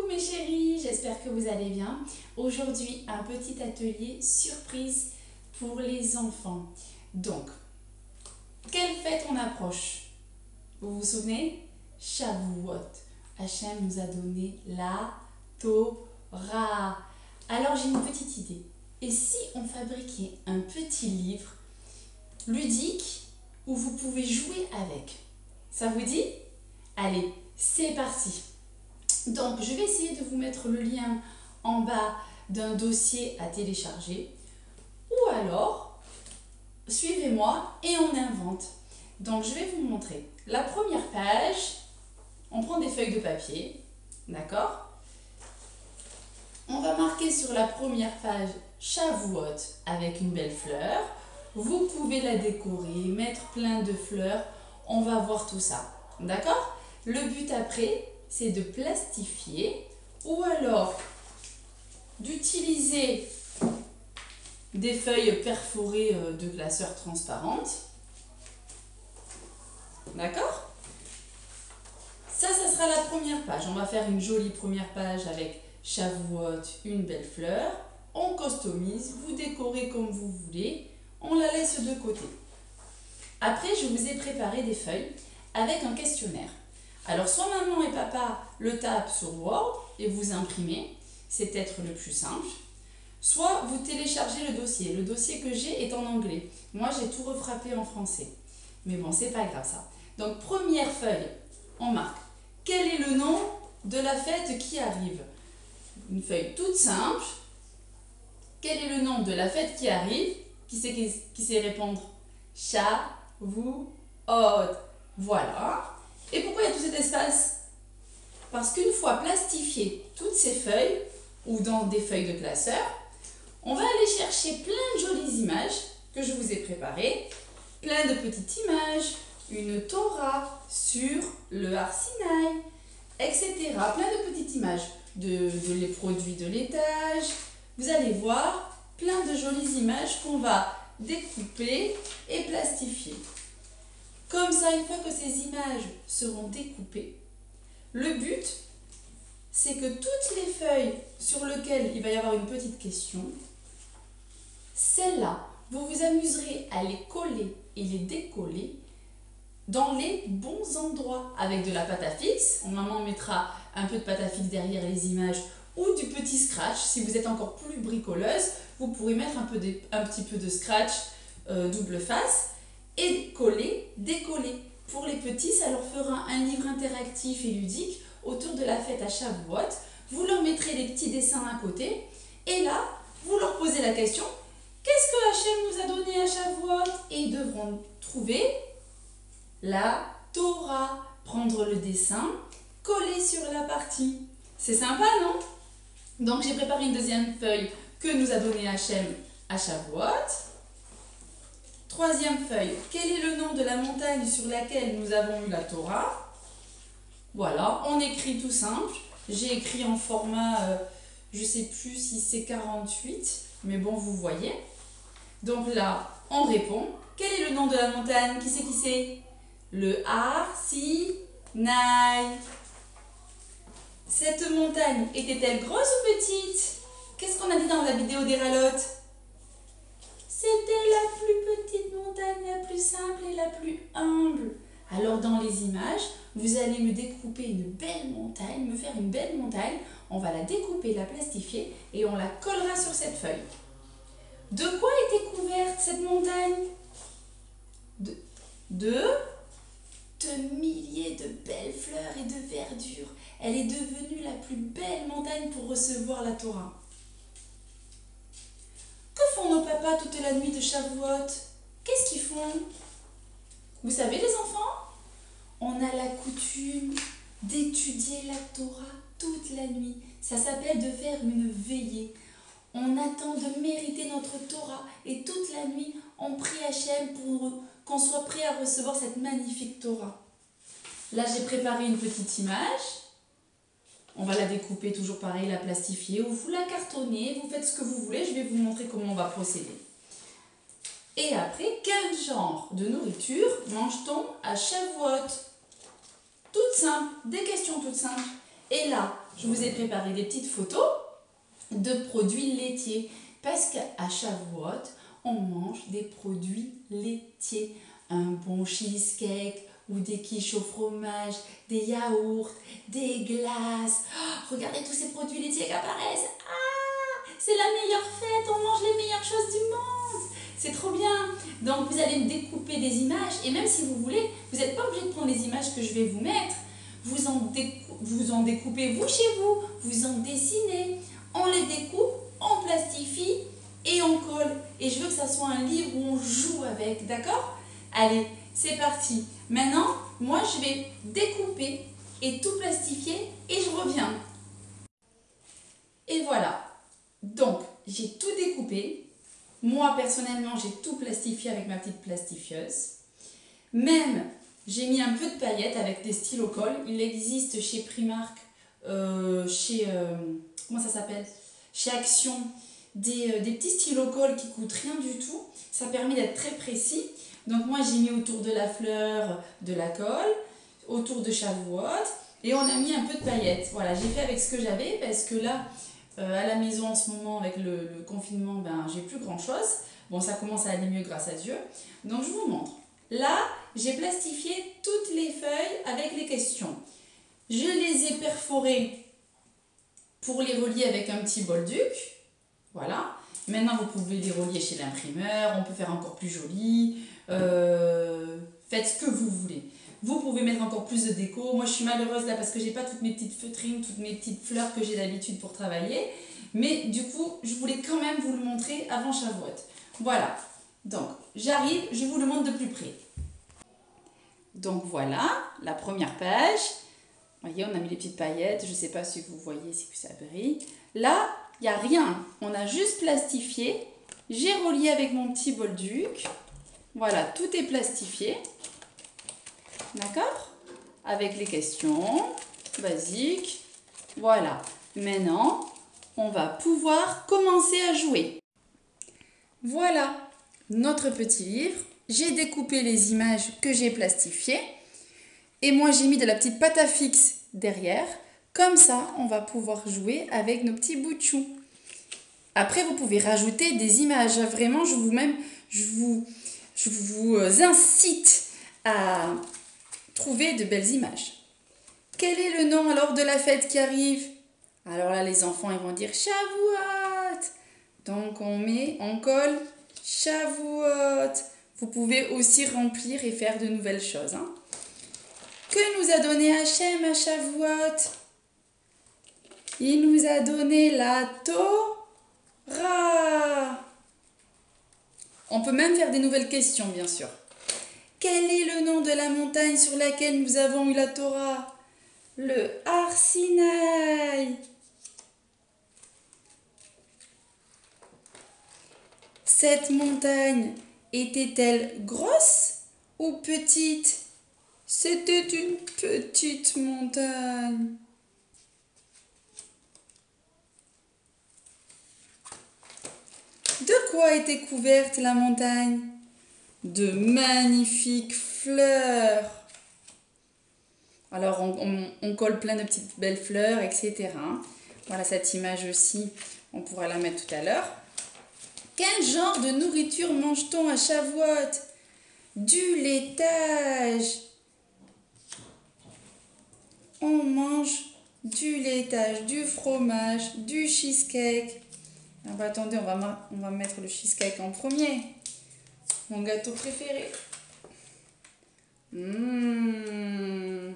mes chéris, j'espère que vous allez bien. Aujourd'hui, un petit atelier surprise pour les enfants. Donc, quelle fête on approche? Vous vous souvenez? Shavuot. Hachem nous a donné la Torah. Alors j'ai une petite idée. Et si on fabriquait un petit livre ludique où vous pouvez jouer avec? Ça vous dit? Allez, c'est parti. Donc, je vais essayer de vous mettre le lien en bas d'un dossier à télécharger. Ou alors, suivez-moi et on invente. Donc, je vais vous montrer. La première page, on prend des feuilles de papier. D'accord? On va marquer sur la première page Shavuot avec une belle fleur. Vous pouvez la décorer, mettre plein de fleurs. On va voir tout ça. D'accord? Le but après, c'est de plastifier ou alors d'utiliser des feuilles perforées de classeurs transparentes. D'accord? Ça sera la première page. On va faire une jolie première page avec Shavuot, une belle fleur. On customise, vous décorez comme vous voulez. On la laisse de côté. Après, je vous ai préparé des feuilles avec un questionnaire. Alors, soit maman et papa le tapent sur Word et vous imprimez, c'est peut-être le plus simple. Soit vous téléchargez le dossier. Le dossier que j'ai est en anglais. Moi, j'ai tout refrappé en français. Mais bon, c'est pas grave ça. Donc, première feuille, on marque. Quel est le nom de la fête qui arrive? Une feuille toute simple. Quel est le nom de la fête qui arrive? Qui sait répondre? Shavuot. Voilà. Et pourquoi il y a tout cet espace? Parce qu'une fois plastifiées toutes ces feuilles, ou dans des feuilles de classeur, on va aller chercher plein de jolies images que je vous ai préparées, plein de petites images, une Torah sur le Har Sinaï, etc. Plein de petites images de les produits de laitage. Vous allez voir plein de jolies images qu'on va découper et plastifier. Comme ça, une fois que ces images seront découpées, le but, c'est que toutes les feuilles sur lesquelles il va y avoir une petite question, celles-là, vous vous amuserez à les coller et les décoller dans les bons endroits avec de la pâte à fixe. Maman mettra un peu de pâte à fixe derrière les images ou du petit scratch. Si vous êtes encore plus bricoleuse, vous pourrez mettre un petit peu de scratch double face et coller, décoller. Pour les petits, ça leur fera un livre interactif et ludique autour de la fête à Shavuot. Vous leur mettrez les petits dessins à côté et là, vous leur posez la question: qu'est-ce que Hachem nous a donné à Shavuot? Et ils devront trouver la Torah, prendre le dessin, coller sur la partie. C'est sympa, non? Donc j'ai préparé une deuxième feuille que nous a donné Hachem à Shavuot. Troisième feuille, quel est le nom de la montagne sur laquelle nous avons eu la Torah? Voilà, on écrit tout simple. J'ai écrit en format, je ne sais plus si c'est 48, mais bon, vous voyez. Donc là, on répond. Quel est le nom de la montagne? Qui c'est? Le Har Sinaï. Cette montagne était-elle grosse ou petite? Qu'est-ce qu'on a dit dans la vidéo des ralottes? C'était la plus petite montagne, la plus simple et la plus humble. Alors dans les images, vous allez me découper une belle montagne, me faire une belle montagne. On va la découper, la plastifier et on la collera sur cette feuille. De quoi était couverte cette montagne? De milliers de belles fleurs et de verdure. Elle est devenue la plus belle montagne pour recevoir la Torah. Que font nos papas toute la nuit de Shavuot? Qu'est-ce qu'ils font? Vous savez les enfants? On a la coutume d'étudier la Torah toute la nuit. Ça s'appelle de faire une veillée. On attend de mériter notre Torah et toute la nuit, on prie Hachem pour qu'on soit prêt à recevoir cette magnifique Torah. Là, j'ai préparé une petite image. On va la découper toujours pareil, la plastifier, ou vous la cartonnez, vous faites ce que vous voulez. Je vais vous montrer comment on va procéder. Et après, quel genre de nourriture mange-t-on à Shavuot? Toute simple, des questions toutes simples. Et là, je vous ai préparé des petites photos de produits laitiers. Parce qu'à Shavuot, on mange des produits laitiers. Un bon cheesecake ou des quiches au fromage, des yaourts, des glaces. Oh, regardez tous ces produits laitiers qui apparaissent. Ah, c'est la meilleure fête, on mange les meilleures choses du monde. C'est trop bien. Donc vous allez me découper des images et même si vous voulez, vous n'êtes pas obligé de prendre les images que je vais vous mettre. Vous en découpez vous chez vous, vous en dessinez. On les découpe, on plastifie et on colle. Et je veux que ça soit un livre où on joue avec, d'accord ? Allez, c'est parti. Maintenant, moi je vais découper et tout plastifier et je reviens. Et voilà. Donc, j'ai tout découpé. Moi, personnellement, j'ai tout plastifié avec ma petite plastifieuse. Même, j'ai mis un peu de paillettes avec des stylos colle. Il existe chez Primark, comment ça s'appelle ? Chez Action, des petits stylos colle qui coûtent rien du tout. Ça permet d'être très précis. Donc moi, j'ai mis autour de la fleur de la colle, autour de Shavuot, et on a mis un peu de paillettes. Voilà, j'ai fait avec ce que j'avais parce que là, à la maison en ce moment, avec le confinement, ben, j'ai plus grand chose. Bon, ça commence à aller mieux grâce à Dieu. Donc je vous montre. Là, j'ai plastifié toutes les feuilles avec les questions. Je les ai perforées pour les relier avec un petit bolduc. Voilà. Maintenant, vous pouvez les relier chez l'imprimeur. On peut faire encore plus joli. Faites ce que vous voulez. Vous pouvez mettre encore plus de déco. Moi, je suis malheureuse là parce que j'ai pas toutes mes petites feutrines, toutes mes petites fleurs que j'ai d'habitude pour travailler. Mais du coup, je voulais quand même vous le montrer avant Shavuot. Voilà. Donc, j'arrive, je vous le montre de plus près. Donc voilà, la première page. Vous voyez, on a mis les petites paillettes. Je ne sais pas si vous voyez, si ça brille. Là, il n'y a rien. On a juste plastifié. J'ai relié avec mon petit bolduc. Voilà, tout est plastifié. D'accord ? Avec les questions basiques. Voilà. Maintenant, on va pouvoir commencer à jouer. Voilà notre petit livre. J'ai découpé les images que j'ai plastifiées. Et moi, j'ai mis de la petite pâte à fixe derrière. Comme ça, on va pouvoir jouer avec nos petits bouts de chou. Après, vous pouvez rajouter des images. Vraiment, je vous incite à trouver de belles images. Quel est le nom alors de la fête qui arrive ? Alors là, les enfants, ils vont dire Shavuot. Donc, on colle Shavuot. Vous pouvez aussi remplir et faire de nouvelles choses. Hein. Que nous a donné Hachem à Shavuot ? Il nous a donné la Torah. On peut même faire des nouvelles questions, bien sûr. Quel est le nom de la montagne sur laquelle nous avons eu la Torah ? Le Har Sinaï. Cette montagne était-elle grosse ou petite ? C'était une petite montagne. De quoi était couverte la montagne ? De magnifiques fleurs. Alors, on colle plein de petites belles fleurs, etc. Voilà cette image aussi, on pourra la mettre tout à l'heure. Quel genre de nourriture mange-t-on à Shavuot ? Du laitage. On mange du laitage, du fromage, du cheesecake. Ah bah attendez, on va mettre le cheesecake en premier. Mon gâteau préféré. Un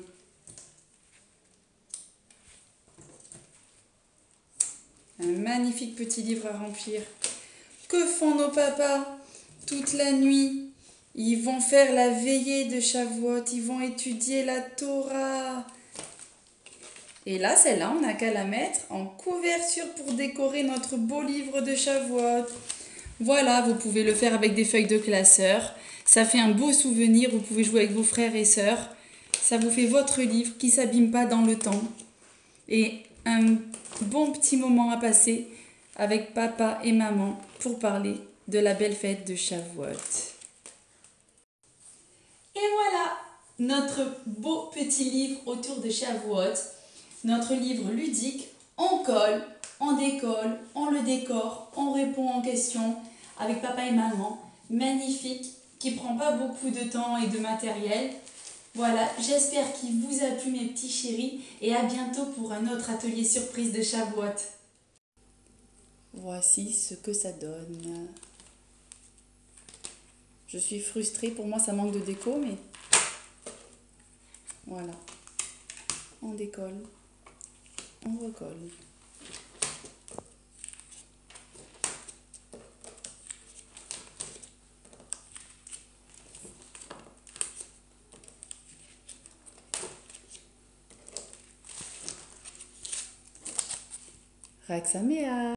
magnifique petit livre à remplir. Que font nos papas toute la nuit ? Ils vont faire la veillée de Shavuot. Ils vont étudier la Torah. Et là, celle-là, on n'a qu'à la mettre en couverture pour décorer notre beau livre de Shavuot. Voilà, vous pouvez le faire avec des feuilles de classeur. Ça fait un beau souvenir, vous pouvez jouer avec vos frères et sœurs. Ça vous fait votre livre qui ne s'abîme pas dans le temps. Et un bon petit moment à passer avec papa et maman pour parler de la belle fête de Shavuot. Et voilà, notre beau petit livre autour de Shavuot. notre livre ludique. On colle, on décolle, on le décore, on répond en questions avec papa et maman. Magnifique, qui prend pas beaucoup de temps et de matériel. Voilà, j'espère qu'il vous a plu mes petits chéris et à bientôt pour un autre atelier surprise de Shavuot. Voici ce que ça donne. Je suis frustrée, pour moi ça manque de déco, mais voilà. On décolle, on recolle. Rak Sameach.